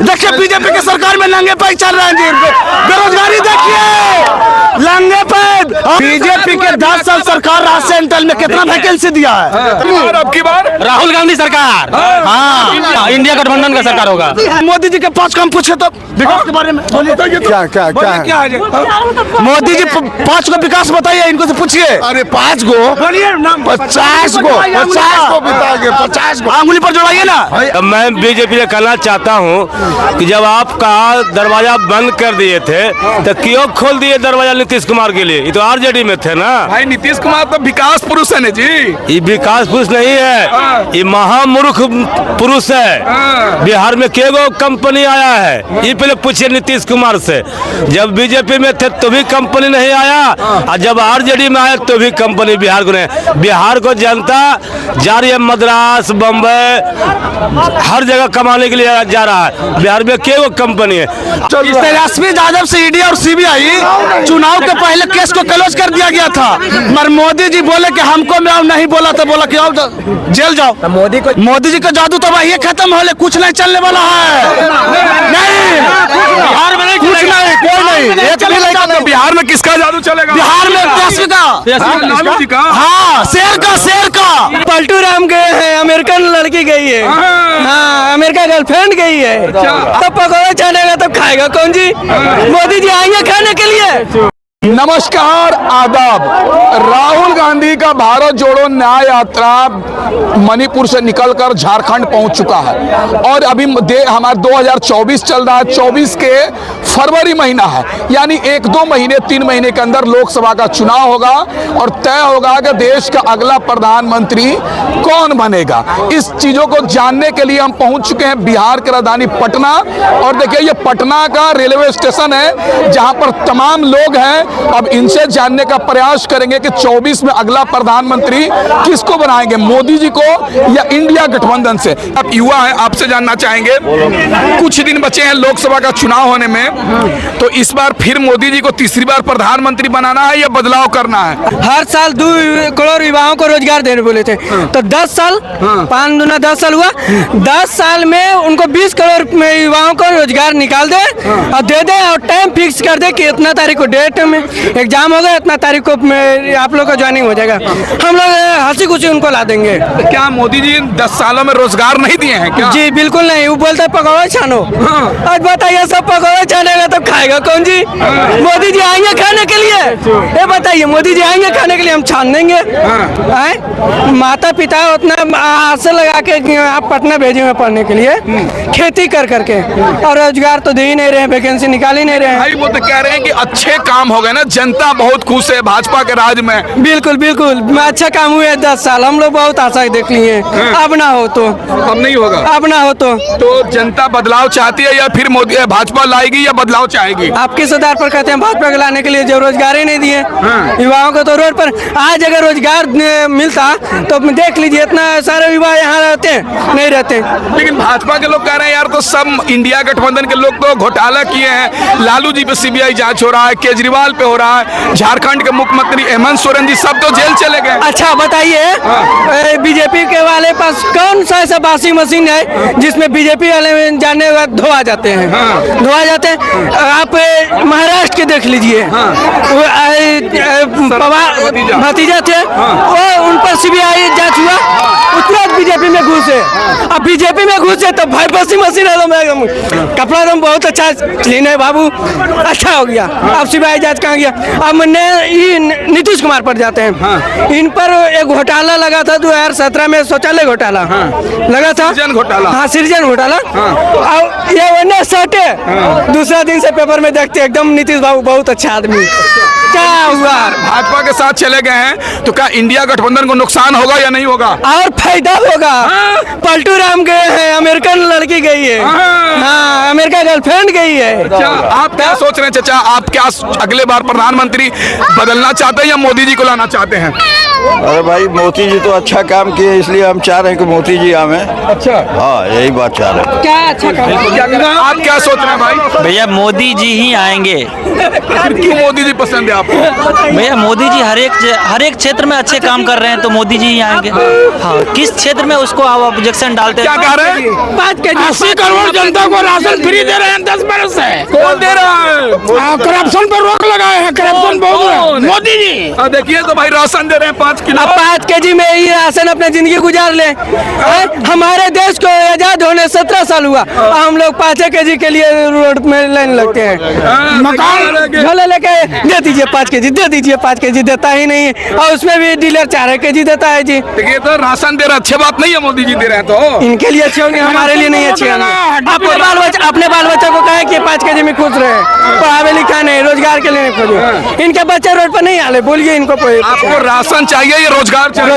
देखिए बीजेपी की सरकार में नंगे पैर चल रहे हैं जी, बेरोजगारी देखिए नंगे पैर। बीजेपी के 10 साल सरकार राज सेंट्रल में कितना वैकेंसी दिया है? अब की बार राहुल गांधी सरकार, हाँ इंडिया गठबंधन का सरकार होगा। मोदी जी के 5 काम पूछे तो विकास के बारे में क्या मोदी जी 5 को विकास बताइए, इनको से पूछिए। अरे 5 गो 50 गो 50 गो आंगुली पर जोड़ाइए ना। मैं बीजेपी से कहना चाहता हूं कि जब आपका दरवाजा बंद कर दिए थे तो क्यों खोल दिए दरवाजा नीतीश कुमार के लिए? ये तो आरजेडी में थे ना भाई। नीतीश कुमार तो विकास पुरुष है ना जी। ये विकास पुरुष नहीं है, ये महामूर्ख पुरुष है। बिहार में केगो कंपनी आया है, ये पहले पूछिए नीतीश कुमार से। जब बीजेपी में थे तो भी कंपनी नहीं आया, और जब आरजेडी में आया तो भी कंपनी बिहार को नहीं। बिहार को जनता जा रही है मद्रास, बम्बई, हर जगह कमाने के लिए जा रहा है। बिहार में केगो कंपनी है। तेजस्वी यादव से ईडी और सीबीआई चुनाव के पहले केस को क्लोज कर दिया गया था, मगर मोदी जी बोले कि हमको मैं नहीं बोला तो बोला कि आओ जेल जाओ। मोदी जी का जादू तो वही खत्म हो, कुछ नहीं चलने वाला है। नहीं बिहार में नहीं, कुछ नहीं, कोई नहीं, एक भी नहीं। तो बिहार में किसका जादू चलेगा? बिहार में तेजस्वी का, हाँ शेर का पलटू राम गए हैं, अमेरिकन लड़की गई है, हाँ अमेरिका गर्लफ्रेंड गई है। तब पकौड़ा चलेगा तब खाएगा कौन जी? मोदी जी आएंगे खाने के लिए। नमस्कार, आदाब। राहुल गांधी का भारत जोड़ो न्याय यात्रा मणिपुर से निकलकर झारखंड पहुंच चुका है और अभी हमारा 2024 चल रहा है। 24 के फरवरी महीना है, यानी 1-2 महीने 3 महीने के अंदर लोकसभा का चुनाव होगा और तय होगा कि देश का अगला प्रधानमंत्री कौन बनेगा। इस चीजों को जानने के लिए हम पहुंच चुके हैं बिहार की राजधानी पटना। और देखिए ये पटना का रेलवे स्टेशन है जहां पर तमाम लोग हैं। अब इनसे जानने का प्रयास करेंगे कि 24 में अगला प्रधानमंत्री किसको बनाएंगे, मोदी जी को या इंडिया गठबंधन से। आप युवा हैं, आपसे जानना चाहेंगे, कुछ दिन बचे हैं लोकसभा का चुनाव होने में, तो इस बार फिर मोदी जी को तीसरी बार प्रधानमंत्री बनाना है या बदलाव करना है? हर साल 2 करोड़ युवाओं को रोजगार देने बोले थे, तो 10 साल 5 दूना 10 साल हुआ। 10 साल में उनको 20 करोड़ युवाओं को रोजगार निकाल दे और दे दे और टाइम फिक्स कर दे कि इतना तारीख को डेट में एग्जाम होगा, इतना तारीख को आप लोग का ज्वाइनिंग हो जाएगा। हम लोग हंसी खुशी उनको ला देंगे। क्या मोदी जी 10 सालों में रोजगार नहीं दिए हैं क्या? जी बिल्कुल नहीं, वो बोलते पकौड़ा छानो। आज बताइए सब पकौड़ा छानेगा तब खाएगा कौन जी? मोदी जी आएंगे खाने के लिए, ये बताइए मोदी जी आएंगे खाने के लिए, हम छान देंगे। माता पिता उतना आस लगा के आप पटना भेजे हुए पढ़ने के लिए, खेती कर करके, और रोजगार तो दे ही नहीं रहे, वैकेंसी निकाल ही नहीं रहे। भाई वो तो कह रहे हैं कि अच्छे काम हो गए ना, जनता बहुत खुश है भाजपा के राज में। बिल्कुल बिल्कुल, अच्छा काम हुआ है 10 साल, हम लोग बहुत आशा देख लिए। अब ना हो तो अब नहीं होगा, अब ना हो तो जनता बदलाव चाहती है या फिर मोदी भाजपा लाएगी या बदलाव चाहेगी? आप किस आधार पर कहते हैं भाजपा को लाने के लिए, जो रोजगार ही नहीं दिए युवाओं को? तो रोड पर आज अगर रोजगार मिलता तो देख लीजिए इतना सारे युवा यहाँ रहते नहीं रहते। लेकिन भाजपा के लोग कह रहे हैं यार, तो सब इंडिया गठबंधन के लोग तो घोटाला किए हैं। लालू जी पे सीबीआई जांच हो रहा है, केजरीवाल पे हो रहा है, झारखंड के मुख्यमंत्री हेमंत सोरेन जी सब तो जेल चले गए। अच्छा बताइए, बीजेपी के वाले पास कौन सा ऐसा बासी मशीन है जिसमें बीजेपी वाले जाने के बाद धोआ जाते हैं? धोआ जाते हैं। आप महाराष्ट्र के देख लीजिए, भतीजा थे, वो उन पर सीबीआई जांच हुआ, तुरंत बीजेपी में घुसे। अब बीजेपी में घुसे तो भाई बासी मशीन है, कपड़ा तो बहुत अच्छा क्लीन है बाबू, अच्छा हो गया। अब सीबीआई जांच कहाँ गया? अब नीतीश कुमार पर जाते हैं। इन पर एक घोटाला लगा था 2017 में, शौचालय घोटाला लगा था, सृजन घोटाला। हाँ सृजन घोटाला। अब ये वरना सटे, दूसरा दिन से पेपर में देखते एकदम नीतीश बाबू बहुत अच्छा आदमी। क्या हुआ? भाजपा के साथ चले गए हैं तो क्या इंडिया गठबंधन को नुकसान होगा या नहीं होगा? और फायदा होगा। पलटू राम गए हैं, अमेरिकन लड़की गई है, हाँ अमेरिका गर्लफ्रेंड गई है। आप क्या सोच रहे हैं चाचा, आप क्या अगले बार प्रधानमंत्री बदलना चाहते हैं या मोदी जी को लाना चाहते हैं? अरे भाई मोदी जी तो अच्छा काम किए, इसलिए हम चाह रहे हैं कि मोदी जी आवे। अच्छा, हाँ यही बात चाह रहे हैं। क्या अच्छा काम आप क्या सोच रहे हैं भाई? भैया मोदी जी ही आएंगे। क्यों मोदी जी पसंद है आपको? भैया मोदी जी हर एक क्षेत्र में अच्छे काम कर रहे हैं, तो मोदी जी ही आएंगे। हाँ, किस क्षेत्र में उसको आप ऑब्जेक्शन डालते क्या हैं? कह रहे हैं? 80 करोड़ जनता को राशन फ्री दे रहे हैं 10 बरस से। कौन दे रहा है? करप्शन पर रोक लगाए हैं, करप्शन बहुत मोदी जी। देखिए तो भाई राशन दे रहे हैं 5 किलो। अब 5 केजी में ही राशन अपने जिंदगी गुजार ले। हमारे देश को आजाद होने 17 साल हुआ, हम लोग 5 केजी के लिए रोड में लाइन लगते हैं। मकान झोले लेके दे दीजिए 5 केजी, दे दीजिए 5 केजी, देता ही नहीं। और उसमें भी डीलर 4 केजी देता है जी। देखिए तो राशन दे रहे, अच्छी बात नहीं है मोदी जी दे रहे हैं तो। इनके लिए अच्छे होंगे, हमारे लिए नहीं अच्छे होंगे। अपने बाल बच्चों को कहे कि 5 केजी में खुश रहे, पढ़ावे लिखा नहीं, रोजगार के लिए खोजे। इनके बच्चे रोड पर नहीं आले, बोलिए इनको। आपको राशन चाहिए या रोजगार चाहिए?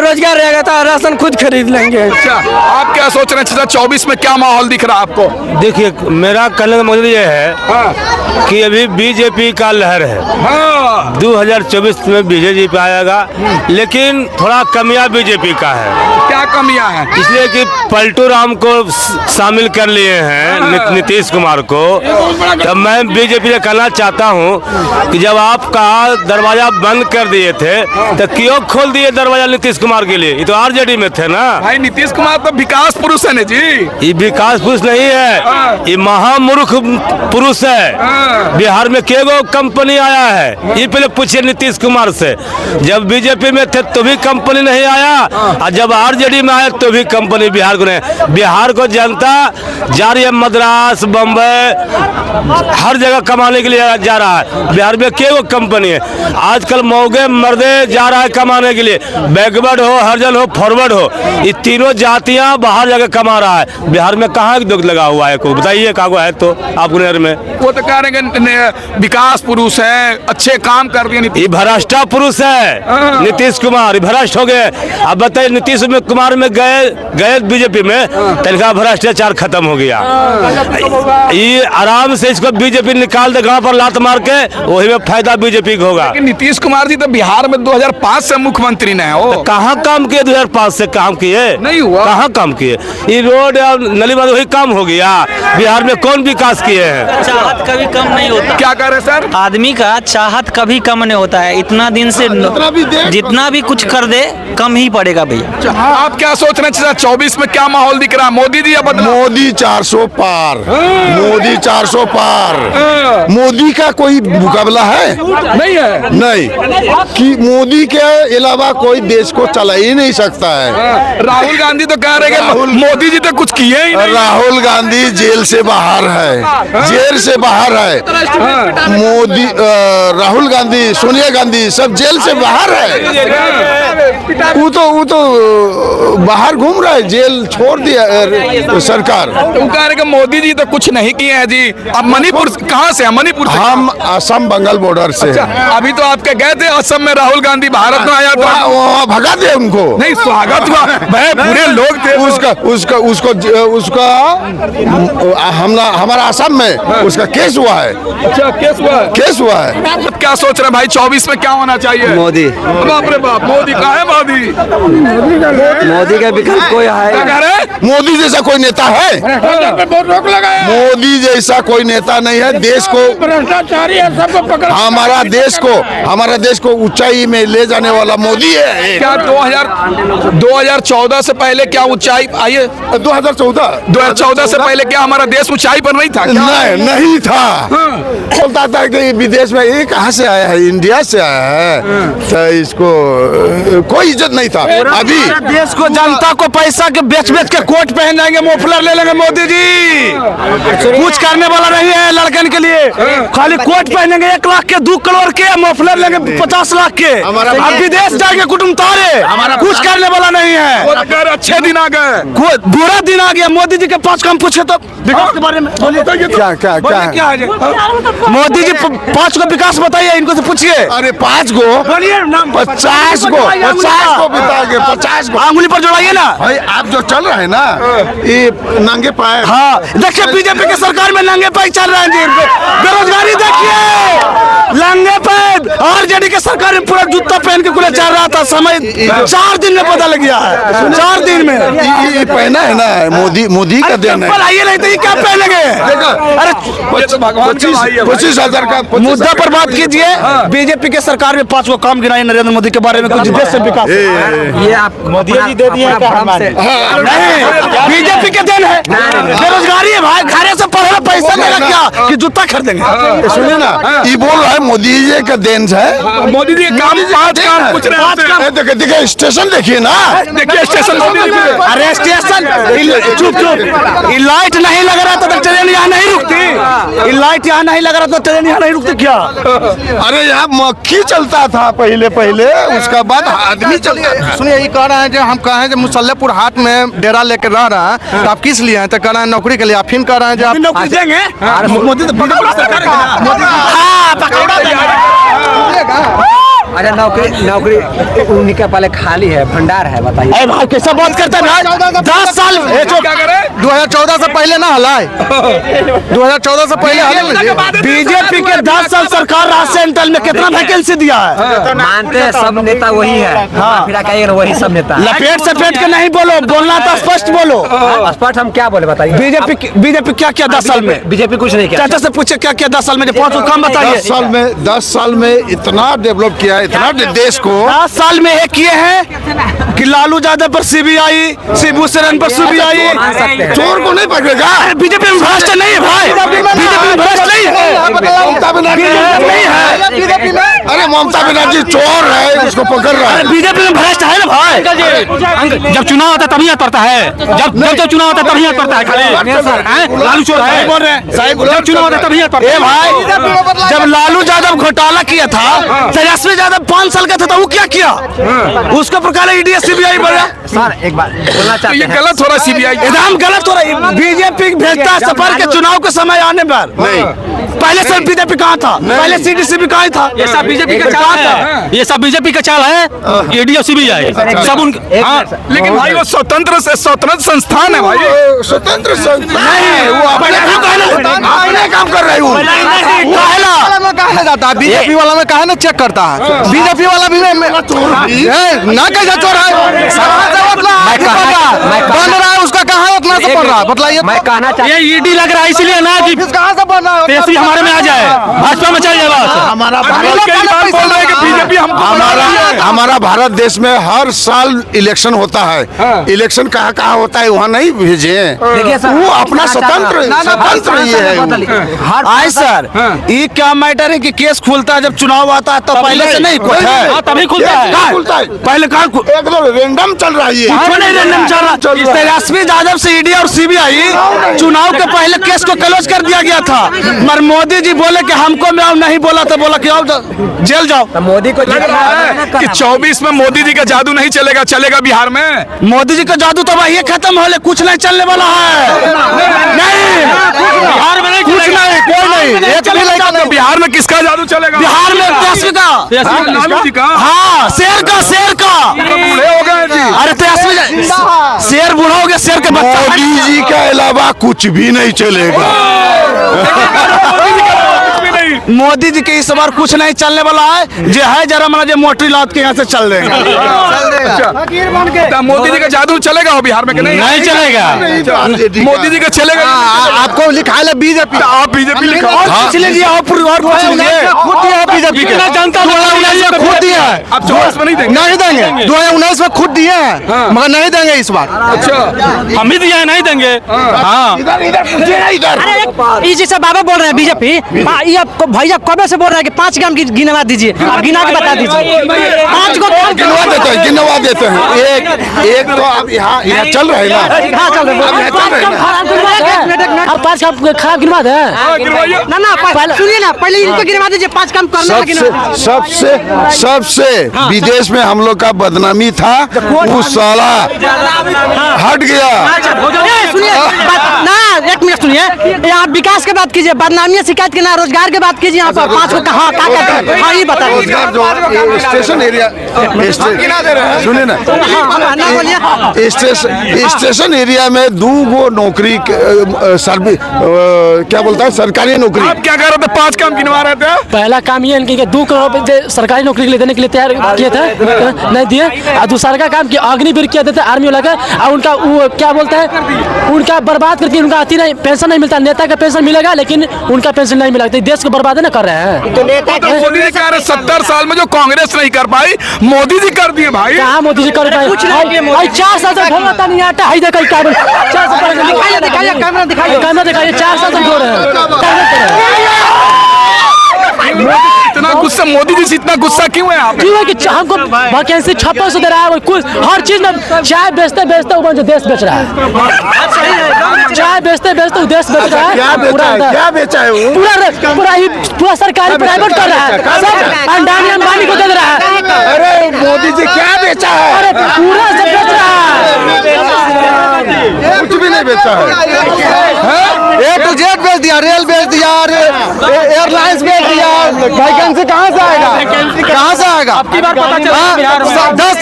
रोजगार रहेगा तो राशन खुद खरीद लेंगे। अच्छा, आप क्या सोच रहे हैं 2024 में क्या माहौल दिख रहा है आपको? देखिए मेरा कहने का मतलब ये है कि अभी बीजेपी का लहर है। 2024 में बीजेपी आएगा, लेकिन थोड़ा कमियां बीजेपी का है। क्या कमियां हैं? इसलिए कि पलटू राम को शामिल कर लिए हैं, नीतीश कुमार को। तब मैं बीजेपी से कहना चाहता हूं कि जब आपका दरवाजा बंद कर दिए थे तो क्यों खोल दिए दरवाजा नीतीश कुमार के लिए? ये तो आरजेडी में थे ना भाई। नीतीश कुमार तो विकास पुरुष है ना जी। ये विकास पुरुष नहीं है, ये महामूर्ख पुरुष है। बिहार में केगो कंपनी आया है, ये पहले पूछिए नीतीश कुमार से। जब बीजेपी में थे तो भी कंपनी नहीं आया, और जब आरजेडी में आया तो भी कंपनी बिहार को नहीं। बिहार को जनता जा रही है मद्रास, बम्बई, हर जगह कमाने के लिए जा रहा है। बिहार में केगो कंपनी है। आजकल मौगे मर्दे जा रहा है कमाने के लिए, बैकवर्ड हो, हरिजन हो, फॉरवर्ड हो, ये तीनों जातियां बाहर जाकर कमा रहा है। बिहार में कहाँ दुख लगा हुआ है? को बताइए कागो है तो आपको नहर में। वो तो कह रहे हैं विकास पुरुष है, अच्छे काम कर दिए। ये भ्रष्टा पुरुष है नीतीश कुमार, भ्रष्ट हो गए। अब बताइए नीतीश कुमार में गए बीजेपी में, तनखा भ्रष्टाचार खत्म हो गया। ये आराम से इसको बीजेपी निकाल दे गांव पर लात मार के, वही में फायदा बीजेपी को होगा। लेकिन नीतीश कुमार जी तो बिहार में 2005 से मुख्यमंत्री ने हो। तो कहाँ काम किए? 2005 से काम किए नहीं हुआ। कहाँ काम किए? ये रोड और नली बांध वही काम हो गया। बिहार में कौन विकास किए हैं? चाहत कभी कम नहीं होता। क्या कह रहे हैं सर? आदमी का चाहत कभी कम नहीं होता है। इतना दिन से जितना भी कुछ कर दे कम ही पड़ेगा भैया। आप क्या सोच रहे हैं 2024 में क्या माहौल दिख रहा है? मोदी जी या बदलाव? मोदी 400 पार, मोदी 400 पार। मोदी का कोई मुकाबला है? नहीं है। नहीं, कि मोदी के अलावा कोई देश को चला ही नहीं सकता है। राहुल गांधी तो कह रहे हैं मोदी जी तो कुछ किए ही नहीं। राहुल गांधी जेल से बाहर है, जेल से बाहर है। मोदी, राहुल गांधी, सोनिया गांधी सब जेल से बाहर है। वो तो बाहर घूम रहा है, जेल छोड़ दिया सरकार। वो कह रहे हैं मोदी जी तो कुछ नहीं किए हैं जी। अब मणिपुर कहाँ से है? मणिपुर से। हम असम बंगाल बॉर्डर से हैं। अभी तो आपके गए थे असम में, राहुल गांधी भारत में आया था। वहाँ भगा दे उनको। नहीं, स्वागत हुआ भाई, पूरे लोग थे। उसका हमारा असम में उसका केस हुआ है। अच्छा, केस हुआ है। अब क्या सोच रहे हैं भाई 24 में क्या होना चाहिए? मोदी। बाप रे बाप, मोदी का है। मोदी का विकल्प कोई क्या है? कह रहे हैं? मोदी जैसा कोई नेता है? बहुत रोक लगाया। मोदी जैसा कोई नेता नहीं है। देश को भ्रष्टाचारी है, सबको पकड़। हमारा देश को ऊंचाई में ले जाने वाला मोदी है। क्या 2014 से पहले क्या ऊंचाई आई है? 2014 से पहले क्या हमारा देश ऊंचाई पर नहीं था? नहीं था। बोलता था कि विदेश में ये कहाँ से आया है, इंडिया से आया है, तो इसको कोई इज्जत नहीं था। अभी देश को, जनता को पैसा के बेच के कोट पहन जाएंगे, मोफलर ले लेंगे मोदी जी। कुछ करने वाला नहीं है लड़कन के लिए, खाली कोट पहनेंगे 1 लाख के, 2 करोड़ के, मोफलर लेंगे 50 लाख के। अब विदेश जाएंगे कुटुंब तारे, कुछ करने वाला नहीं है। अच्छे दिन आ गए, बुरा दिन आ गया। मोदी जी के 5 काम पूछे तो विकास के बारे में क्या मोदी जी 5 को विकास बताइए, इनको से पूछिए। अरे 5 को 50 को 50 को आंगुली पर जोड़ाइए ना भाई। आप जो चल रहे हैं ना, ये नंगे पाए। हाँ, देखिए बीजेपी की सरकार में नंगे पैर चल रहे हैं जी। बेरोजगारी देखिए, नंगे पैर। आरजेडी की सरकार में पूरा जूता पहन के कुल चल रहा था, समय 4 दिन में बदल गया है, 4 दिन में। ये पहना है ना मोदी का देन है। आइए नहीं तो ये क्या पहनेंगे? अरे 25,000 का मुद्दा पर बात कीजिए। बीजेपी के सरकार में 5 काम गिनाए नरेंद्र मोदी के बारे में, कुछ देश से विकास। ये आप मोदी जी दे दिए नहीं, बीजेपी के देन है। बेरोजगारी है भाई, घरे से पढ़े पैसा देगा क्या कि जूता खरीदेंगे? सुनिए ना, ये बोल रहा है मोदी जी का देन है। मोदी जी काम 5 काम पूछ रहे हैं। देखिए स्टेशन देखिए ना, देखिए स्टेशन। अरे स्टेशन चुप चुप, लाइट नहीं लग रहा था तो ट्रेन यहाँ नहीं रुकती। लाइट यहाँ नहीं लग रहा तो ट्रेन यहाँ नहीं रुकती क्या? अरे यहाँ मक्खी चलता था पहले, उसका बाद आदमी चलता था। सुनिए, ये कह रहे हैं जो हम कहें जो मुसल्लेपुर हाट में डेरा लेकर रह रहा है, तो आप किस लिए हैं? तो कह रहे हैं नौकरी के लिए। आप फिर कह रहे हैं जो आप नौकरी देंगे। मोदी तो सरकार हाँ पकौड़ा देंगे। अरे नौकरी उन्हीं के पहले खाली है, भंडार है, बताइए। अरे भाई कैसा बात करते हैं? 10 साल क्या करें? 2014 से पहले ना हलाए, 2014 से पहले हलाए। बीजेपी के 10 साल सरकार रहा, सेंट्रल में कितना वैकेंसी दिया है? मानते हैं सब नेता वही है, फिर कहिए वही सब नेता। लपेट सपेट के नहीं बोलो, बोलना तो स्पष्ट बोलो। स्पष्ट हम क्या बोले बताइए? बीजेपी क्या किया 10 साल में? बीजेपी कुछ नहीं किया। चाचा से पूछे क्या किया 10 साल में? 5 काम बताइए। 10 साल में इतना डेवलप किया है, इतना देश को। 10 साल में ये किए हैं कि लालू यादव पर सीबीआई, शिबू सोरेन पर सीबीआई। चोर को नहीं पकड़ेगा। बीजेपी में भ्रष्ट नहीं है भाई, बीजेपी में भ्रष्ट नहीं है। ममता बनर्जी नहीं है, अरे ममता बनर्जी चोर है, उसको पकड़ रहा है। बीजेपी में भ्रष्ट है ना भाई। जब चुनाव होता तभी याद पड़ता है, जब चुनाव होता तभी याद पड़ता है खाली लालू चोर है बोल रहे हैं साहब। जब चुनाव होता तभी याद पड़ता है। भाई जब लालू यादव घोटाला किया था, तेजस्वी यादव 5 साल का था तो वो क्या किया? उसको प्रकार ईडी सीबीआई बोला। सर एक बात बोलना चाहते ये हैं। गलत हो रहा है सीबीआई। एकदम गलत हो रहा है। बीजेपी भेजता है सफर के चुनाव के समय आने पर। पहले से बीजेपी कहाँ था? पहले सीडीसी भी कहाँ था? ये सब बीजेपी का चाल है, ये सब बीजेपी का चाल है। ईडी और सीबीआई सब उनके। लेकिन भाई वो स्वतंत्र संस्थान है भाई। स्वतंत्र नहीं, वो अपने काम कर रहे हो। कहा जाता है बीजेपी वाला में कहा ना चेक करता है। बीजेपी वाला भी ना कैसा चोर है, बन रहा है उसका कहा उतना से पड़ रहा है, बतलाइए। मैं कहना चाहता ये ईडी लग रहा है इसलिए ना कि कहाँ से बन रहा है? तेजस्वी हमारे में आ जाए, भाजपा में चल जाए। हमारा बीजेपी हमारा भारत देश में हर साल इलेक्शन होता है। इलेक्शन कहाँ होता है वहाँ नहीं भेजे। देखिए सर, वो अपना स्वतंत्र ये है। आए सर, ये क्या मैटर है कि केस खुलता है जब चुनाव आता है तो पहले से नहीं खुलता है? तभी खुलता है। कहाँ खुलता है? पहले कहाँ एकदम रेंडम चल रहा है ये। रैंडम चल रहा है। तेजस्वी यादव से ईडी और सीबीआई चुनाव के पहले केस को क्लोज कर दिया गया था, मगर मोदी जी बोले कि हमको मैं नहीं बोला तो बोला कि आओ जेल जाओ। मोदी को कि 24 में मोदी जी का जादू नहीं चलेगा, चलेगा बिहार में। मोदी जी का जादू तो भाई ये खत्म हो ले, कुछ नहीं चलने वाला है। नहीं बिहार में नहीं, कुछ नहीं, कोई नहीं। एक भी नहीं। तो बिहार में किसका जादू चलेगा? बिहार में तेजस्वी का, लालू जी का। हाँ शेर का बूढ़े हो गए जी। अरे तेजस्वी शेर बूढ़ा हो गया, शेर के बच्चा। मोदी जी के अलावा कुछ भी नहीं चलेगा। मोदी जी के इस बार कुछ नहीं चलने वाला है। जो है जरा मतलब जो मोटी लात के यहाँ से चल देंगे। तो मोदी जी का जादू चलेगा हो बिहार में कि नहीं? नहीं चलेगा। मोदी जी का चलेगा। आपको लिखा है बीजेपी, आप बीजेपी लिखा और पूछ लीजिए, और पूछ लीजिए। खुद दिया है बीजेपी के, जनता खुद दिया है। आप 24 में नहीं देंगे? नहीं देंगे, 2019 में खुद दिए हैं, मगर नहीं देंगे इस बार। अच्छा, हम ही दिया नहीं देंगे। हाँ इधर ये जैसा बाबा बोल रहे हैं बीजेपी, ये आपको भैया कब से बोल रहे हैं कि 5 काम गिनवा दीजिए, आप गिना के बता दीजिए। 5 को गिनवा देते हैं। एक तो अब यहाँ चल रहे हैं ना। हाँ चल रहे हैं। 5 काम खराब गिनवा दे ना, सुनिए ना, पहले इनको गिनवा दीजिए। 5 काम करना सबसे विदेश में हम लोग का बदनामी था, वो साला हट गया। सुनिए ना, 1 मिनट सुनिए। सुनिए, यहाँ विकास की बात कीजिए, बदनामी शिकायत की ना, रोजगार की बात कीजिए। यहाँ पर 5 को कहाँ क्या करते हैं, हाँ ये बताइए। रोजगार जो स्टेशन एरिया, सुनिए ना, स्टेशन एरिया में 2 नौकरी सर्विस क्या बोलता है, सरकारी नौकरी। आप क्या कह रहे थे, 5 काम गिनवा रहे थे? पहला काम ये इनके 2 करोड़ रुपए सरकारी नौकरी के लिए देने के लिए तैयार किए थे, नहीं दिए। और दूसरा का काम कि अग्निवीर किया देते आर्मी वाला का, और उनका वो क्या बोलते हैं, उनका बर्बाद करके उनका आती नहीं, पेंशन नहीं मिलता। नेता का पेंशन मिलेगा लेकिन उनका पेंशन नहीं मिला, तो देश को बर्बाद ना कर रहे हैं। मोदी जी कह रहे 70 साल में जो कांग्रेस नहीं कर पाई, मोदी जी कर दिए भाई। कहाँ मोदी जी कर पाए? 4 साल से ढोलता नहीं आता है, देखिए क्या बोल, 4 साल दिखाइए, कैमरा दिखाइए, 4 साल से ढो रहे हैं। इतना गुस्सा, मोदी जी से इतना गुस्सा क्यों है आप? क्यों है कि हमको वैकेंसी 5600 दे रहा है, कुछ हर चीज में चाय बेचते बेचते वो जो देश बेच रहा है, चाय बेचते बेचते वो देश बेच रहा है। क्या बेचा है वो? पूरा सरकारी प्राइवेट कर रहा है, सब अंडानी अंबानी को दे रहा है। अरे मोदी जी क्या बेचा है? अरे पूरा सब बेच रहा है, कुछ भी नहीं बेचा है। A to Z बेच दिया, रेल बेच दिया, एयरलाइंस बेच दिया। वैकेंसी कहाँ से आएगा, कहाँ से आएगा? 10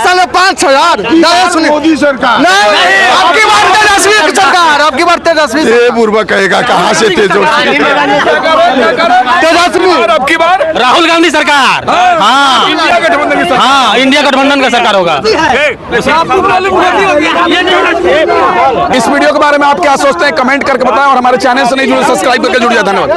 साल में 5,000। मोदी सरकार नहीं, आपकी बार तेजस्वी सरकार, आपकी बार तेजस्वी ये बुर्बा कहेगा कहाँ से तेजस्वी? तेजस्वी आपकी बार राहुल गांधी सरकार। हाँ, इंडिया गठबंधन की सरकार। हाँ, इंडिया गठबंधन का सरकार होगा। इस वीडियो के बारे में आप क्या सोचते हैं, कमेंट करके बताएं, और हमारे चैनल से नहीं जुड़े सब्सक्राइब करके जुड़ जाए। धन्यवाद।